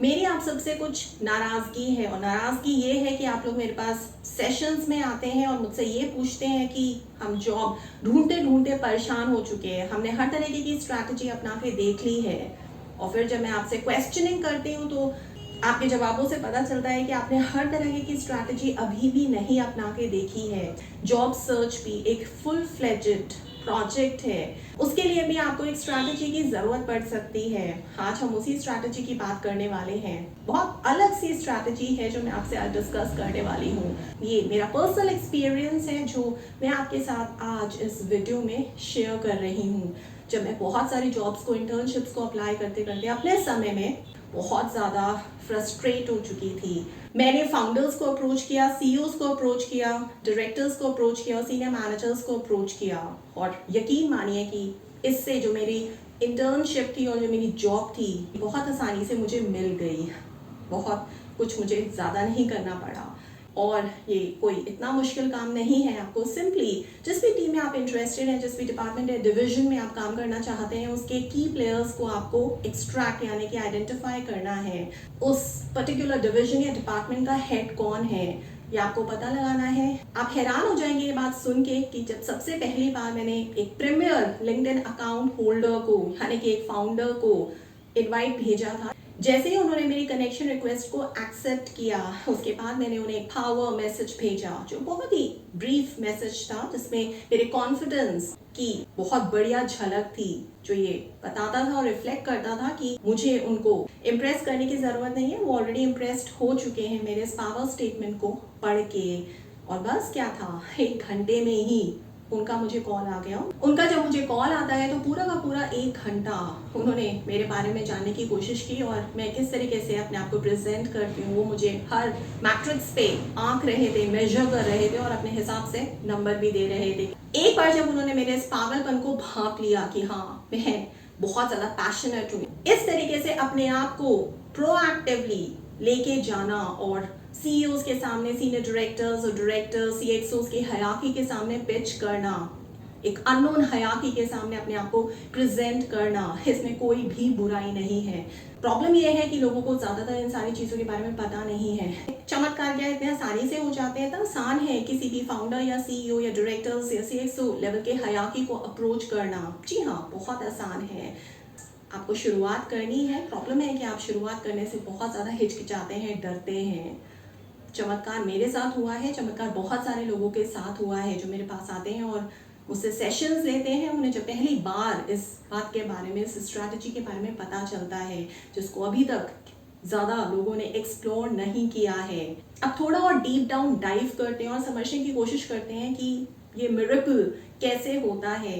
मेरी आप सबसे कुछ नाराज़गी है, और नाराज़गी ये है कि आप लोग मेरे पास सेशंस में आते हैं और मुझसे ये पूछते हैं कि हम जॉब ढूंढते ढूंढते परेशान हो चुके हैं, हमने हर तरीके की स्ट्रैटेजी अपना के देख ली है, और फिर जब मैं आपसे क्वेश्चनिंग करती हूँ तो आपके जवाबों से पता चलता है कि आपने हर तरह की स्ट्रैटेजी अभी भी नहीं अपना के देखी है। जॉब सर्च भी एक फुल फ्लेजेड प्रोजेक्ट है, उसके लिए भी आपको एक स्ट्रैटेजी की ज़रूरत पड़ सकती है। आज हम उसी स्ट्रैटेजी की बात करने वाले हैं। बहुत अलग सी स्ट्रैटेजी है जो मैं आपसे आज डिस्कस करने वाली हूँ। ये मेरा पर्सनल एक्सपीरियंस है जो मैं आपके साथ आज इस वीडियो में शेयर कर रही हूँ। जब मैं बहुत सारी जॉब्स को, इंटर्नशिप्स को अप्लाई करते करते अपने समय में बहुत ज़्यादा फ्रस्ट्रेट हो चुकी थी, मैंने फाउंडर्स को अप्रोच किया, सीईओज को अप्रोच किया, डायरेक्टर्स को अप्रोच किया और सीनियर मैनेजर्स को अप्रोच किया, और यकीन मानिए कि इससे जो मेरी इंटर्नशिप थी और जो मेरी जॉब थी बहुत आसानी से मुझे मिल गई। बहुत कुछ मुझे ज़्यादा नहीं करना पड़ा, और ये कोई इतना मुश्किल काम नहीं है। आपको सिंपली जिस भी टीम में आप इंटरेस्टेड हैं, जिस भी डिपार्टमेंट या डिवीजन में आप काम करना चाहते हैं, उसके की प्लेयर्स को आपको एक्सट्रैक्ट यानी कि आइडेंटिफाई करना है। उस पर्टिकुलर डिवीजन या डिपार्टमेंट का हेड कौन है ये आपको पता लगाना है। आप हैरान हो जाएंगे ये बात सुन के कि जब सबसे पहली बार मैंने एक प्रीमियर लिंक्डइन अकाउंट होल्डर को यानी कि एक फाउंडर को इनवाइट भेजा था, जैसे ही उन्होंने मेरी कनेक्शन रिक्वेस्ट को एक्सेप्ट किया, उसके बाद मैंने उन्हें एक पावर मैसेज भेजा जो बहुत ही ब्रीफ मैसेज था, जिसमें मेरे कॉन्फिडेंस की बहुत बढ़िया झलक थी, जो ये बताता था और रिफ्लेक्ट करता था कि मुझे उनको इम्प्रेस करने की ज़रूरत नहीं है, वो ऑलरेडी इम्प्रेस्ड हो चुके हैं मेरे इस पावर स्टेटमेंट को पढ़ के। और बस क्या था, 1 घंटे में ही उनका मुझे कॉल आ गया। उनका जब मुझे कॉल आता है तो पूरा का पूरा 1 घंटा उन्होंने मेरे बारे में जानने की कोशिश की, और मैं किस तरीके से अपने आप को प्रेजेंट करती हूँ वो मुझे हर मैट्रिक्स पे आंक रहे थे, मेजर कर रहे थे और अपने हिसाब से नंबर भी दे रहे थे। एक बार जब उन्होंने मेरे इस पागलपन को भांप लिया कि हाँ मैं बहुत ज़्यादा पैशनेट हूँ, इस तरीके से अपने आप को प्रोएक्टिवली लेके जाना और सीईओज के सामने, सीनियर डायरेक्टर्स और डायरेक्टर्स, सीएक्सओज की हायरार्की के सामने पिच करना, एक अननोन हायरार्की के सामने अपने आप को प्रेजेंट करना, इसमें कोई भी बुराई नहीं है। प्रॉब्लम यह है कि लोगों को ज़्यादातर इन सारी चीज़ों के बारे में पता नहीं है। चमत्कार क्या इतने आसानी से हो जाते हैं, इतना आसान है किसी भी फाउंडर या सीईओ या डायरेक्टर्स या सीएक्सओ लेवल के हायरार्की को अप्रोच करना। जी हाँ, बहुत आसान है। आपको शुरुआत करनी है। प्रॉब्लम है कि आप शुरुआत करने से बहुत ज़्यादा हिचकिचाते हैं, डरते हैं। चमत्कार मेरे साथ हुआ है, चमत्कार बहुत सारे लोगों के साथ हुआ है जो मेरे पास आते हैं और मुझसे सेशंस लेते हैं। उन्हें जब पहली बार इस बात के बारे में, इस स्ट्रैटेजी के बारे में पता चलता है जिसको अभी तक ज़्यादा लोगों ने एक्सप्लोर नहीं किया है, अब थोड़ा और डीप डाउन डाइव करते हैं और समझने की कोशिश करते हैं कि ये मिरेकल कैसे होता है।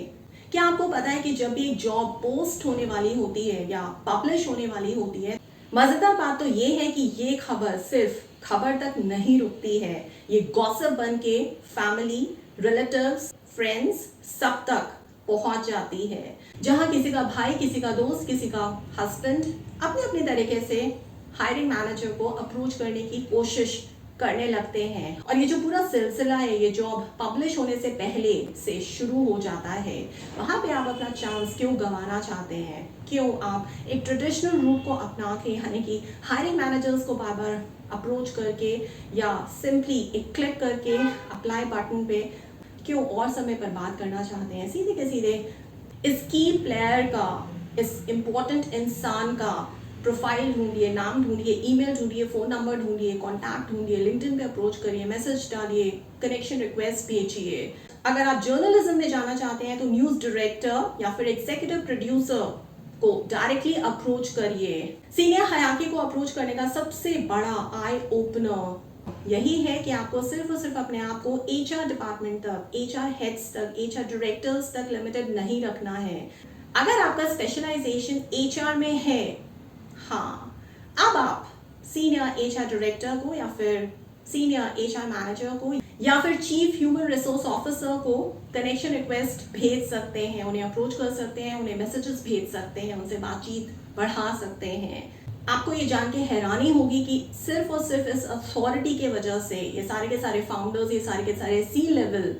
क्या आपको पता है कि जब भी एक जॉब पोस्ट होने वाली होती है या पब्लिश होने वाली होती है, मज़ेदार बात तो ये है कि ये खबर सिर्फ खबर तक नहीं रुकती है, ये गॉसिप बन के फैमिली, रिलेटिव्स, फ्रेंड्स सब तक पहुंच जाती है। जहां किसी का भाई, किसी का दोस्त, किसी का हस्बैंड अपने अपने तरीके से हायरिंग मैनेजर को अप्रोच करने की कोशिश करने लगते हैं, और ये जो पूरा सिलसिला है ये जॉब पब्लिश होने से पहले से शुरू हो जाता है। वहाँ पे आप अपना चांस क्यों गंवाना चाहते हैं? क्यों आप एक ट्रेडिशनल रूट को अपना के यानी कि हायरिंग मैनेजर्स को बार बार अप्रोच करके या सिंपली एक क्लिक करके अप्लाई बटन पे क्यों और समय पर बात करना चाहते हैं? सीधे के सीधे इस की प्लेयर का, इस इम्पोर्टेंट इंसान का प्रोफाइल ढूंढिए, नाम ढूंढिए, ईमेल ढूंढिए, फ़ोन नंबर ढूंढिए, कॉन्टैक्ट ढूंढिए, लिंक्डइन पे अप्रोच करिए, मैसेज डालिए, कनेक्शन रिक्वेस्ट भेजिए। अगर आप जर्नलिज्म में जाना चाहते हैं तो न्यूज़ डायरेक्टर या फिर एग्जीक्यूटिव प्रोड्यूसर को डायरेक्टली अप्रोच करिए। सीनियर हायरार्की को अप्रोच करने का सबसे बड़ा आई ओपनर यही है कि आपको सिर्फ और सिर्फ अपने आप को एचआर डिपार्टमेंट तक, एचआर हेड्स तक, एचआर डायरेक्टर्स तक लिमिटेड नहीं रखना है। अगर आपका स्पेशलाइजेशन एचआर में है, हाँ, अब आप सीनियर एचआर डायरेक्टर को या फिर सीनियर एचआर मैनेजर को या फिर चीफ ह्यूमन रिसोर्स ऑफिसर को कनेक्शन रिक्वेस्ट भेज सकते हैं, उन्हें अप्रोच कर सकते हैं, उन्हें मैसेजेस भेज सकते हैं, उनसे बातचीत बढ़ा सकते हैं। आपको ये जान के हैरानी होगी कि सिर्फ और सिर्फ इस अथॉरिटी के वजह से ये सारे के सारे फाउंडर्स, ये सारे के सारे C level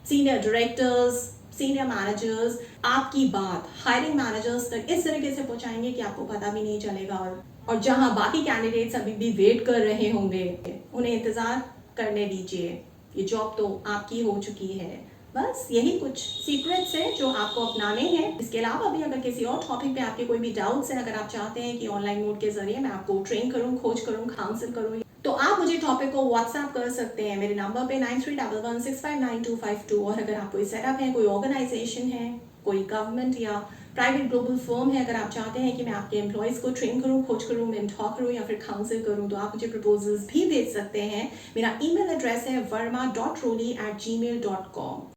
senior directors, senior managers आपकी बात हायरिंग मैनेजर्स तक इस तरीके से पहुंचाएंगे कि आपको पता भी नहीं चलेगा, और और जहां बाकी कैंडिडेट्स अभी भी वेट कर रहे होंगे, उन्हें इंतज़ार करने दीजिए। ये जॉब तो आपकी हो चुकी है। बस यही कुछ सीक्रेट्स हैं जो आपको अपनाने हैं। इसके अलावा भी अगर किसी और टॉपिक पे आपके कोई भी डाउट्स हैं, अगर आप चाहते हैं कि ऑनलाइन मोड के जरिए मैं आपको ट्रेन करूं, खोज करूं, काउंसिल करूं, तो आप मुझे टॉपिक को व्हाट्सएप कर सकते हैं मेरे नंबर पे 9311659252। और अगर आप कोई सेटअप है, कोई ऑर्गेनाइजेशन है, कोई गवर्नमेंट या प्राइवेट ग्लोबल फर्म है, अगर आप चाहते हैं कि मैं आपके एम्प्लॉयज़ को ट्रेन करूं, खोज करूं, मेंटोर करूं या फिर काउंसिल करूं, तो आप मुझे प्रपोजल्स भी भेज सकते हैं। मेरा ईमेल एड्रेस है verma.roli@gmail.com।